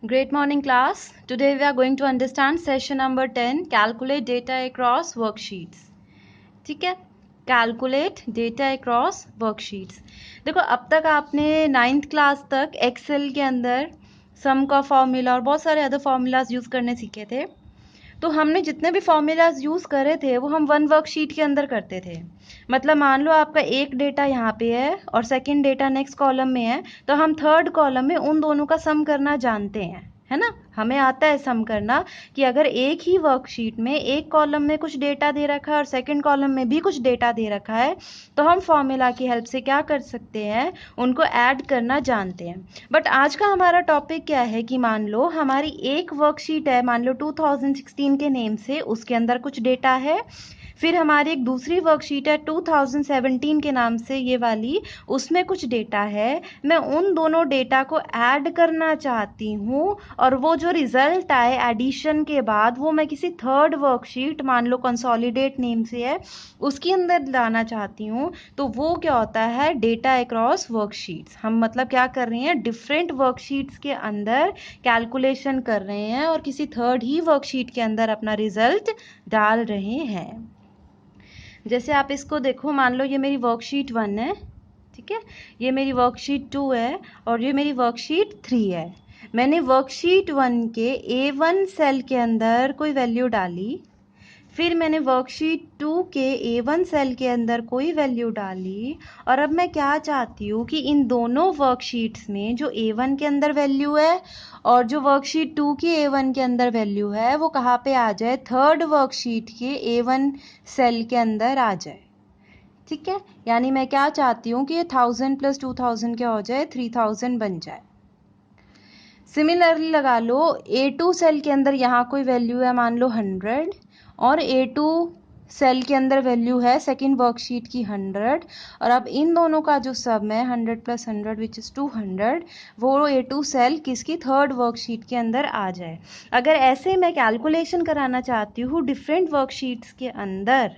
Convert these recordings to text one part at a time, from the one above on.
Great morning class. Today we are going to understand session number 10, calculate data across worksheets. ठीक है, calculate data across worksheets. देखो अब तक आपने 9th class तक एक्सेल के अंदर सम का फॉर्मूला और बहुत सारे अदर फॉर्मूलाज यूज़ करने सीखे थे. तो हमने जितने भी फॉर्मूलाज यूज़ करे थे वो हम वन वर्कशीट के अंदर करते थे. मतलब मान लो आपका एक डेटा यहाँ पे है और सेकंड डेटा नेक्स्ट कॉलम में है, तो हम थर्ड कॉलम में उन दोनों का सम करना जानते हैं, है ना. हमें आता है सम करना कि अगर एक ही वर्कशीट में एक कॉलम में कुछ डेटा दे रखा है और सेकंड कॉलम में भी कुछ डेटा दे रखा है, तो हम फॉर्मूला की हेल्प से क्या कर सकते हैं, उनको ऐड करना जानते हैं. बट आज का हमारा टॉपिक क्या है कि मान लो हमारी एक वर्कशीट है, मान लो 2016 के नेम से, उसके अंदर कुछ डेटा है. फिर हमारी एक दूसरी वर्कशीट है 2017 के नाम से, ये वाली, उसमें कुछ डेटा है. मैं उन दोनों डेटा को ऐड करना चाहती हूँ और वो जो रिजल्ट आए एडिशन के बाद वो मैं किसी थर्ड वर्कशीट, मान लो कंसोलिडेट नेम से है, उसके अंदर लाना चाहती हूँ. तो वो क्या होता है, डेटा अक्रॉस वर्कशीट्स. हम मतलब क्या कर रहे हैं, डिफरेंट वर्कशीट्स के अंदर कैलकुलेशन कर रहे हैं और किसी थर्ड ही वर्कशीट के अंदर अपना रिजल्ट डाल रहे हैं. जैसे आप इसको देखो, मान लो ये मेरी वर्कशीट 1 है, ठीक है, ये मेरी वर्कशीट 2 है और ये मेरी वर्कशीट 3 है. मैंने वर्कशीट 1 के A1 सेल के अंदर कोई वैल्यू डाली, फिर मैंने वर्कशीट 2 के A1 सेल के अंदर कोई वैल्यू डाली, और अब मैं क्या चाहती हूँ कि इन दोनों वर्कशीट्स में जो A1 के अंदर वैल्यू है और जो वर्कशीट 2 की A1 के अंदर वैल्यू है वो कहाँ पे आ जाए, थर्ड वर्कशीट के A1 सेल के अंदर आ जाए. ठीक है, यानी मैं क्या चाहती हूँ कि ये 1000 प्लस 2000 क्या हो जाए, 3000 बन जाए. सिमिलरली लगा लो A2 सेल के अंदर यहाँ कोई वैल्यू है, मान लो 100, और A2 सेल के अंदर वैल्यू है सेकंड वर्कशीट की 100, और अब इन दोनों का जो सम है 100 प्लस 100 विच इज़ 200, वो A2 सेल किसकी, थर्ड वर्कशीट के अंदर आ जाए. अगर ऐसे मैं कैलकुलेशन कराना चाहती हूँ डिफरेंट वर्कशीट्स के अंदर,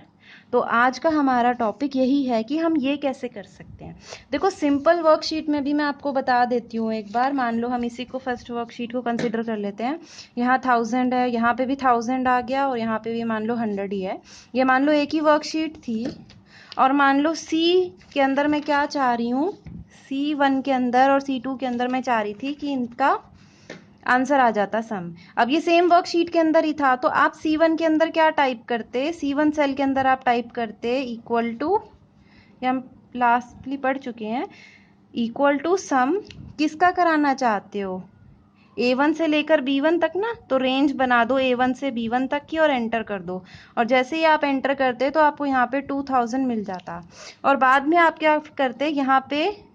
तो आज का हमारा टॉपिक यही है कि हम ये कैसे कर सकते हैं. देखो सिंपल वर्कशीट में भी मैं आपको बता देती हूँ एक बार. मान लो हम इसी को फर्स्ट वर्कशीट को कंसिडर कर लेते हैं. यहाँ 1000 है, यहाँ पे भी 1000 आ गया और यहाँ पे भी मान लो 100 ही है. ये मान लो एक ही वर्कशीट थी, और मान लो C के अंदर मैं क्या चाह रही हूँ, C1 के अंदर और C2 के अंदर मैं चाह रही थी कि इनका आंसर आ जाता सम. अब ये सेम वर्कशीट के अंदर ही था, तो आप C1 के अंदर क्या टाइप करते, C1 सेल के अंदर आप टाइप करते इक्वल टू, ये हम लास्टली पढ़ चुके हैं, इक्वल टू सम किसका कराना चाहते हो, A1 से लेकर B1 तक ना. तो रेंज बना दो A1 से B1 तक की और एंटर कर दो, और जैसे ही आप एंटर करते तो आपको यहाँ पे 2000 मिल जाता. और बाद में आप क्या करते, यहाँ पे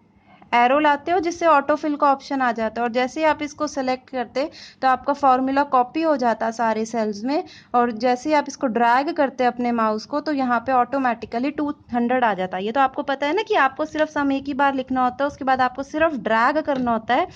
एरो लाते हो जिससे ऑटोफिल का ऑप्शन आ जाता है, और जैसे ही आप इसको सेलेक्ट करते तो आपका फॉर्मूला कॉपी हो जाता है सारे सेल्स में, और जैसे ही आप इसको ड्रैग करते अपने माउस को तो यहाँ पे ऑटोमेटिकली 200 आ जाता है. ये तो आपको पता है ना कि आपको सिर्फ सम एक ही बार लिखना होता है, उसके बाद आपको सिर्फ ड्रैग करना होता है,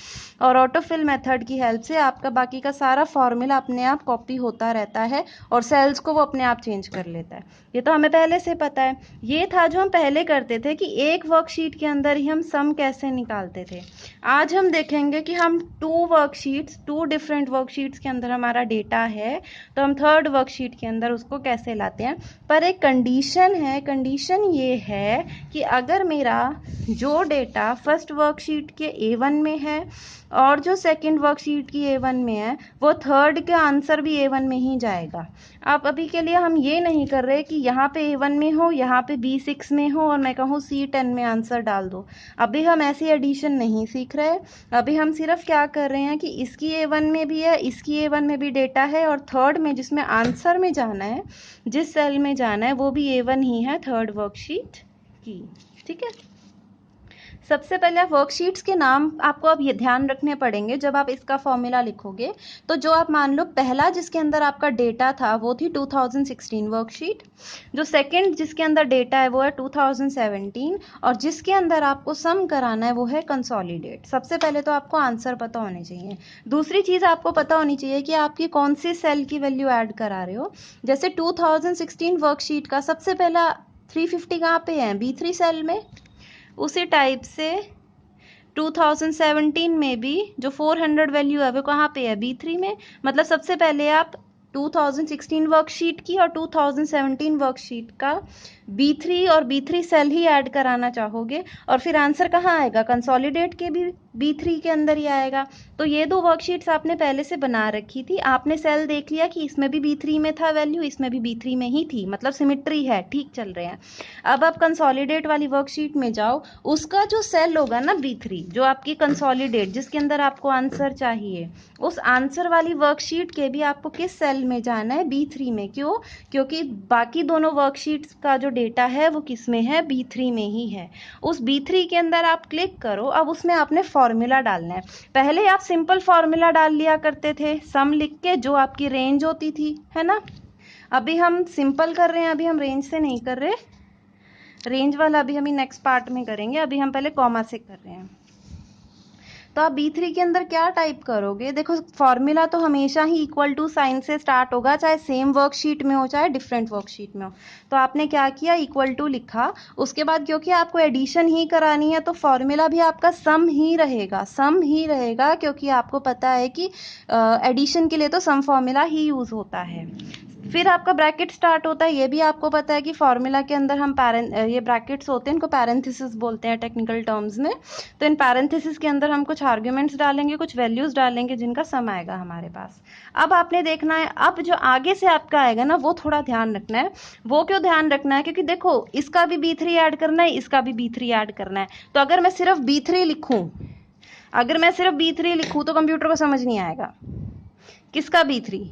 और ऑटोफिल मेथड की हेल्प से आपका बाकी का सारा फॉर्मूला अपने आप कॉपी होता रहता है और सेल्स को वो अपने आप चेंज कर लेता है. ये तो हमें पहले से पता है. ये था जो हम पहले करते थे कि एक वर्कशीट के अंदर ही हम सम कैसे निकालते थे. आज हम देखेंगे कि हम टू डिफरेंट वर्कशीट्स के अंदर हमारा डेटा है, तो हम थर्ड वर्कशीट के अंदर उसको कैसे लाते हैं. पर एक कंडीशन है, कंडीशन ये है कि अगर मेरा जो डेटा फर्स्ट वर्कशीट के A1 में है और जो सेकंड वर्कशीट की A1 में है, वो थर्ड का आंसर भी A1 में ही जाएगा. अब अभी के लिए हम ये नहीं कर रहे कि यहाँ पे A1 में हो, यहाँ पे B6 में हो और मैं कहूँ C10 में आंसर डाल दो. अभी हम ऐसी एडिशन नहीं सीख रहे. अभी हम सिर्फ क्या कर रहे हैं कि इसकी A1 में भी है, इसकी A1 में भी डेटा है, और थर्ड में जिसमें आंसर में जाना है, जिस सेल में जाना है, वो भी A1 ही है थर्ड वर्कशीट की. ठीक है, सबसे पहले वर्कशीट्स के नाम आपको अब ये ध्यान रखने पड़ेंगे जब आप इसका फॉर्मूला लिखोगे. तो जो आप मान लो पहला जिसके अंदर आपका डेटा था वो थी 2016 वर्कशीट, जो सेकंड जिसके अंदर डेटा है वो है 2017, और जिसके अंदर आपको सम कराना है वो है कंसोलिडेट. सबसे पहले तो आपको आंसर पता होने चाहिए. दूसरी चीज़ आपको पता होनी चाहिए कि आपकी कौन सी सेल की वैल्यू ऐड करा रहे हो. जैसे 2016 वर्कशीट का सबसे पहला 350 कहाँ पे है, B3 सेल में. उसी टाइप से 2017 में भी जो 400 वैल्यू है वो कहाँ पे है, B3 में। मतलब सबसे पहले आप 2016 वर्कशीट की और 2017 वर्कशीट का B3 और B3 सेल ही ऐड कराना चाहोगे, और फिर आंसर कहाँ आएगा, कंसोलिडेट के भी B3 के अंदर ही आएगा। तो ये दो वर्कशीट्स आपने पहले से बना रखी थी, आपने सेल देख लिया कि इसमें भी B3 में था वैल्यू, इसमें भी B3 में ही थी, मतलब सिमिट्री है, ठीक चल रहे हैं। अब आप कंसोलिडेट वाली वर्कशीट में जाओ, उसका जो सेल होगा ना B3, जो आपकी कंसोलिडेट जिसके अंदर आपको आंसर चाहिए, उस आंसर वाली वर्कशीट के भी आपको किस सेल में जाना है, B3 में। क्यों? क्योंकि बाकी दोनों वर्कशीट्स का जो डेटा है वो किस में है, B3 में ही है। उस B3 के अंदर आप क्लिक करो। अब उसमें आपने फॉर्मूला डालना है। पहले आप सिंपल फॉर्मूला डाल लिया करते थे सम लिख के, जो आपकी रेंज होती थी, है ना। अभी हम सिंपल कर रहे हैं, अभी हम रेंज से नहीं कर रहे, रेंज वाला अभी हम नेक्स्ट पार्ट में करेंगे। अभी हम पहले कॉमा से कर रहे हैं। तो आप B3 के अंदर क्या टाइप करोगे, देखो फॉर्मूला तो हमेशा ही इक्वल टू साइन से स्टार्ट होगा, चाहे सेम वर्कशीट में हो चाहे डिफरेंट वर्कशीट में हो। तो आपने क्या किया, इक्वल टू लिखा। उसके बाद क्योंकि आपको एडिशन ही करानी है तो फॉर्मूला भी आपका सम ही रहेगा, सम ही रहेगा, क्योंकि आपको पता है कि एडिशन के लिए तो सम फॉर्मूला ही यूज होता है। फिर आपका ब्रैकेट स्टार्ट होता है, ये भी आपको पता है कि फॉर्मूला के अंदर हम ये ब्रैकेट्स होते हैं, इनको पैरेंथेसिस बोलते हैं टेक्निकल टर्म्स में। तो इन पैरेंथेसिस के अंदर हम कुछ आर्ग्यूमेंट्स डालेंगे, कुछ वैल्यूज डालेंगे, जिनका सम आएगा हमारे पास। अब आपने देखना है, अब जो आगे से आपका आएगा ना, वो थोड़ा ध्यान रखना है। वो क्यों ध्यान रखना है, क्योंकि देखो इसका भी B3 ऐड करना है, इसका भी B3 ऐड करना है। तो अगर मैं सिर्फ B3 लिखूं, अगर मैं सिर्फ B3 लिखूं तो कंप्यूटर को समझ नहीं आएगा किसका B3,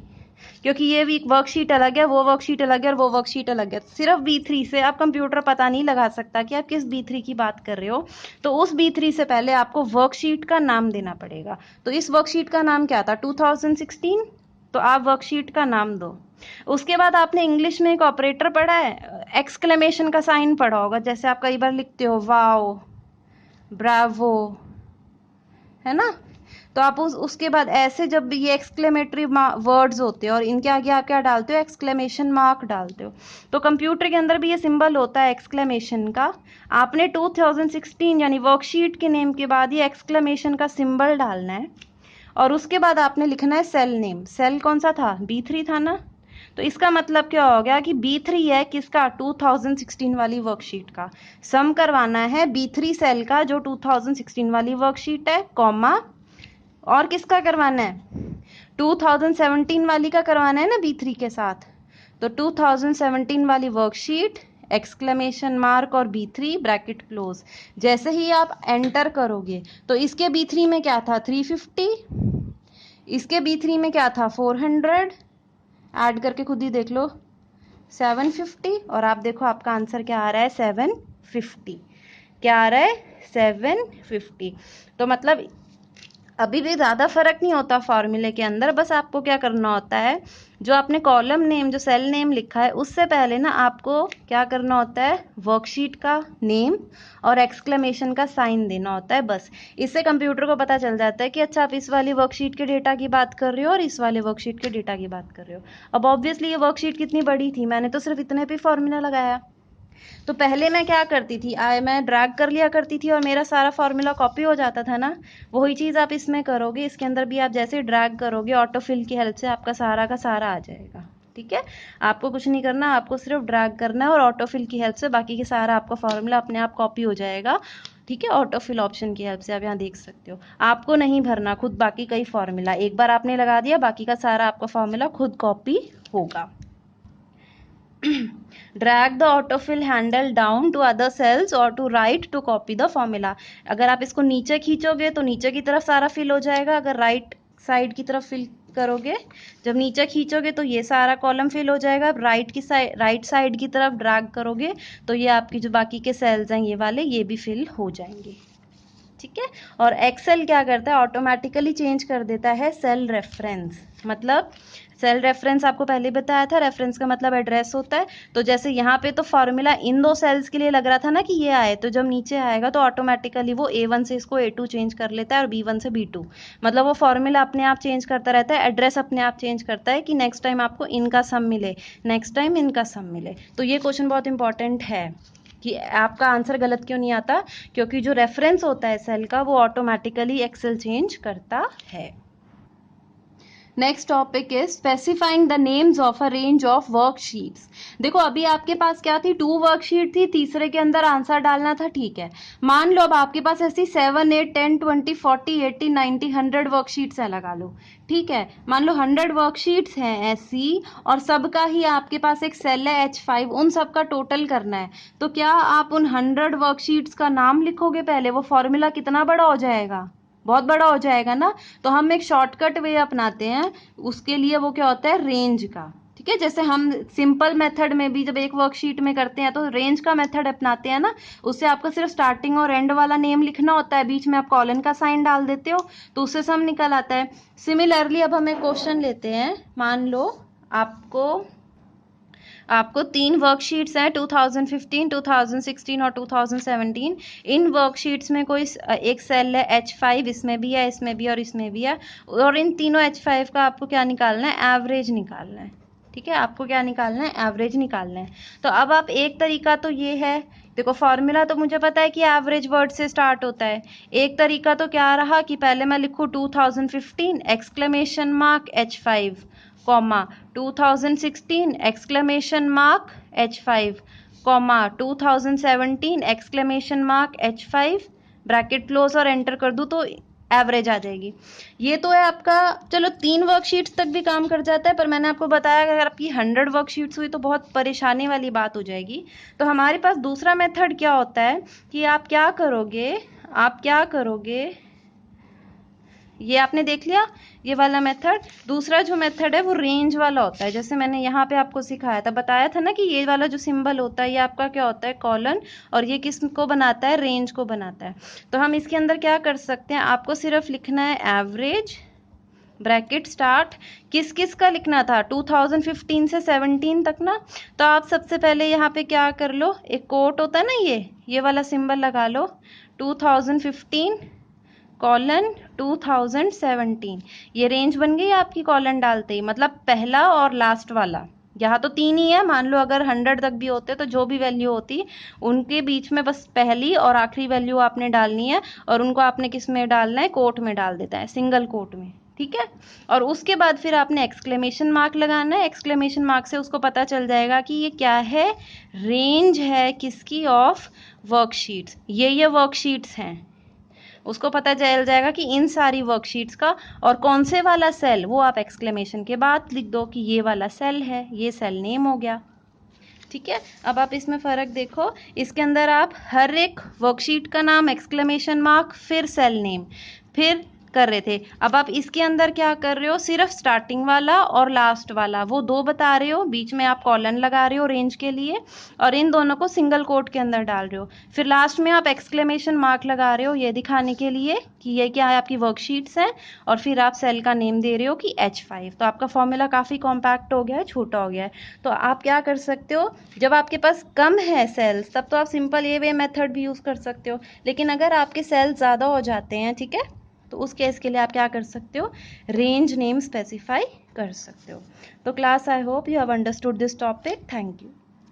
क्योंकि ये भी वर्कशीट अलग है, वो वर्कशीट अलग है, और वो वर्कशीट अलग है। सिर्फ B3 से आप कंप्यूटर पता नहीं लगा सकता कि आप किस B3 की बात कर रहे हो। तो उस B3 से पहले आपको वर्कशीट का नाम देना पड़ेगा। तो इस वर्कशीट का नाम क्या था, 2016, तो आप वर्कशीट का नाम दो। उसके बाद आपने इंग्लिश में एक ऑपरेटर पढ़ा है, एक्सक्लेमेशन का साइन पढ़ा होगा, जैसे आप कई बार लिखते हो वाओ, ब्रावो, है ना। तो आप उसके बाद ऐसे जब ये एक्सक्लेमेटरी वर्ड्स होते हैं और इनके आगे आप क्या डालते हो, एक्सक्लेमेशन मार्क डालते हो। तो कंप्यूटर के अंदर भी ये सिंबल होता है एक्सक्लेमेशन का। आपने 2016 यानी वर्कशीट के नेम के बाद ये एक्सक्लेमेशन का सिंबल डालना है, और उसके बाद आपने लिखना है सेल नेम। सेल कौन सा था, B3 था ना। तो इसका मतलब क्या हो गया कि B3 है किसका, 2016 वाली वर्कशीट का। सम करवाना है B3 सेल का जो 2016 वाली वर्कशीट है, कॉमा, और किसका करवाना है, 2017 वाली का करवाना है ना B3 के साथ। तो 2017 वाली वर्कशीट, एक्सक्लेमेशन मार्क और B3 ब्रैकेट क्लोज। जैसे ही आप एंटर करोगे तो इसके B3 में क्या था, 350, इसके B3 में क्या था, 400, ऐड करके खुद ही देख लो, 750, और आप देखो आपका आंसर क्या आ रहा है, 750। क्या आ रहा है, 750। तो मतलब अभी भी ज़्यादा फर्क नहीं होता फॉर्मूले के अंदर, बस आपको क्या करना होता है, जो आपने कॉलम नेम, जो सेल नेम लिखा है, उससे पहले ना आपको क्या करना होता है, वर्कशीट का नेम और एक्सक्लेमेशन का साइन देना होता है, बस। इससे कंप्यूटर को पता चल जाता है कि अच्छा आप इस वाली वर्कशीट के डेटा की बात कर रहे हो और इस वाले वर्कशीट के डेटा की बात कर रहे हो। अब ऑब्वियसली ये वर्कशीट कितनी बड़ी थी, मैंने तो सिर्फ इतने पे फॉर्मूला लगाया। तो पहले मैं क्या करती थी, मैं ड्रैग कर लिया करती थी और मेरा सारा फॉर्मूला कॉपी हो जाता था ना। वही चीज़ आप इसमें करोगे, इसके अंदर भी आप जैसे ड्रैग करोगे, ऑटोफिल की हेल्प से आपका सारा का सारा आ जाएगा। ठीक है, आपको कुछ नहीं करना, आपको सिर्फ ड्रैग करना है और ऑटोफिल की हेल्प से बाकी के सारा आपका फॉर्मूला अपने आप कॉपी हो जाएगा। ठीक है, ऑटोफिल ऑप्शन की हेल्प से आप यहाँ देख सकते हो, आपको नहीं भरना खुद बाकी कई फॉर्मूला, एक बार आपने लगा दिया बाकी का सारा आपका फॉर्मूला खुद कॉपी होगा। Drag the autofill handle down to other cells or to right to copy the formula। अगर आप इसको नीचे खींचोगे तो नीचे की तरफ सारा फिल हो जाएगा, अगर राइट साइड की तरफ फिल करोगे, जब नीचे खींचोगे तो ये सारा कॉलम फिल हो जाएगा। राइट साइड की तरफ ड्रैग करोगे तो ये आपकी जो बाकी के सेल्स हैं ये वाले, ये भी फिल हो जाएंगे। ठीक है, और एक्सेल क्या करता है, ऑटोमेटिकली चेंज कर देता है सेल रेफरेंस। मतलब सेल रेफरेंस आपको पहले बताया था, रेफरेंस का मतलब एड्रेस होता है। तो जैसे यहाँ पे तो फॉर्मूला इन दो सेल्स के लिए लग रहा था ना कि ये आए, तो जब नीचे आएगा तो ऑटोमेटिकली वो A1 से इसको A2 चेंज कर लेता है और B1 से B2। मतलब वो फॉर्मूला अपने आप चेंज करता रहता है, एड्रेस अपने आप चेंज करता है कि नेक्स्ट टाइम आपको इनका सम मिले, नेक्स्ट टाइम इनका सम मिले। तो ये क्वेश्चन बहुत इंपॉर्टेंट है कि आपका आंसर गलत क्यों नहीं आता, क्योंकि जो रेफरेंस होता है सेल का वो ऑटोमेटिकली एक्सेल चेंज करता है। Next topic is specifying the names of a range of worksheets. देखो अभी आपके पास क्या थी, 2 वर्कशीट थी, तीसरे के अंदर आंसर डालना था, ठीक है। मान लो अब आपके पास ऐसी 7, 8, 10, 20, 40, 80, 90, 100 वर्कशीट्स है, लगा लो, ठीक है। मान लो 100 वर्कशीट्स हैं ऐसी, और सबका ही आपके पास एक सेल है H5, उन सबका टोटल करना है। तो क्या आप उन 100 वर्कशीट्स का नाम लिखोगे पहले? वो फॉर्मूला कितना बड़ा हो जाएगा, बहुत बड़ा हो जाएगा ना। तो हम एक शॉर्टकट वे अपनाते हैं, उसके लिए वो क्या होता है, रेंज का, ठीक है। जैसे हम सिंपल मेथड में भी जब एक वर्कशीट में करते हैं तो रेंज का मेथड अपनाते हैं ना, उससे आपको सिर्फ स्टार्टिंग और एंड वाला नेम लिखना होता है, बीच में आप कॉलन का साइन डाल देते हो तो उससे सम निकल आता है। सिमिलरली अब हम एक क्वेश्चन लेते हैं, मान लो आपको 3 वर्कशीट्स हैं, 2015, 2016 और 2017। इन वर्कशीट्स में कोई एक सेल है H5, इसमें भी है, इसमें भी और इसमें भी है, और इन तीनों H5 का आपको क्या निकालना है, एवरेज निकालना है, ठीक है। आपको क्या निकालना है, एवरेज निकालना है। तो अब आप एक तरीका तो ये है, देखो फॉर्मूला तो मुझे पता है कि एवरेज वर्ड से स्टार्ट होता है। एक तरीका तो क्या रहा कि पहले मैं लिखूँ 2015 exclamation mark H5, comma 2016 exclamation mark H5, comma 2017 exclamation mark H5, bracket close और एंटर कर दूँ तो एवरेज आ जाएगी। ये तो है आपका, चलो 3 वर्कशीट्स तक भी काम कर जाता है, पर मैंने आपको बताया अगर आपकी 100 वर्कशीट्स हुई तो बहुत परेशानी वाली बात हो जाएगी। तो हमारे पास दूसरा मेथड क्या होता है कि आप क्या करोगे, ये आपने देख लिया ये वाला मेथड। दूसरा जो मेथड है वो रेंज वाला होता है, जैसे मैंने यहाँ पे आपको सिखाया था, बताया था ना कि ये वाला जो सिंबल होता है ये आपका क्या होता है, कॉलन, और ये किस को बनाता है, रेंज को बनाता है। तो हम इसके अंदर क्या कर सकते हैं, आपको सिर्फ लिखना है एवरेज, ब्रैकेट स्टार्ट, किस किस का लिखना था, 2015 से 17 तक ना। तो आप सबसे पहले यहाँ पे क्या कर लो, एक कोट होता है ना, ये वाला सिंबल लगा लो, 2015 कॉलन 2017, ये रेंज बन गई आपकी कॉलन डालते ही, मतलब पहला और लास्ट वाला। यहाँ तो 3 ही है, मान लो अगर 100 तक भी होते तो जो भी वैल्यू होती उनके बीच में बस पहली और आखिरी वैल्यू आपने डालनी है, और उनको आपने किस में डालना है, कोट में डाल देता है, सिंगल कोट में, ठीक है। और उसके बाद फिर आपने एक्सक्लेमेशन मार्क लगाना है, एक्सक्लेमेशन मार्क से उसको पता चल जाएगा कि ये क्या है, रेंज है किसकी, ऑफ वर्कशीट्स, ये वर्कशीट्स हैं, उसको पता चल जाएगा कि इन सारी वर्कशीट्स का, और कौन से वाला सेल वो आप एक्सक्लेमेशन के बाद लिख दो कि ये वाला सेल है, ये सेल नेम हो गया, ठीक है। अब आप इसमें फ़र्क देखो, इसके अंदर आप हर एक वर्कशीट का नाम एक्सक्लेमेशन मार्क फिर सेल नेम फिर कर रहे थे। अब आप इसके अंदर क्या कर रहे हो, सिर्फ स्टार्टिंग वाला और लास्ट वाला वो 2 बता रहे हो, बीच में आप कॉलन लगा रहे हो रेंज के लिए, और इन दोनों को सिंगल कोट के अंदर डाल रहे हो। फिर लास्ट में आप एक्सक्लेमेशन मार्क लगा रहे हो ये दिखाने के लिए कि ये क्या है, आपकी वर्कशीट्स हैं, और फिर आप सेल का नेम दे रहे हो कि H5। तो आपका फॉर्मूला काफ़ी कॉम्पैक्ट हो गया है, छोटा हो गया है। तो आप क्या कर सकते हो, जब आपके पास कम है सेल्स तब तो आप सिंपल ये वे मेथड भी यूज़ कर सकते हो, लेकिन अगर आपके सेल्स ज़्यादा हो जाते हैं, ठीक है, तो उस केस के लिए आप क्या कर सकते हो, रेंज नेम स्पेसिफाई कर सकते हो। तो class, I hope you have understood this topic. Thank you.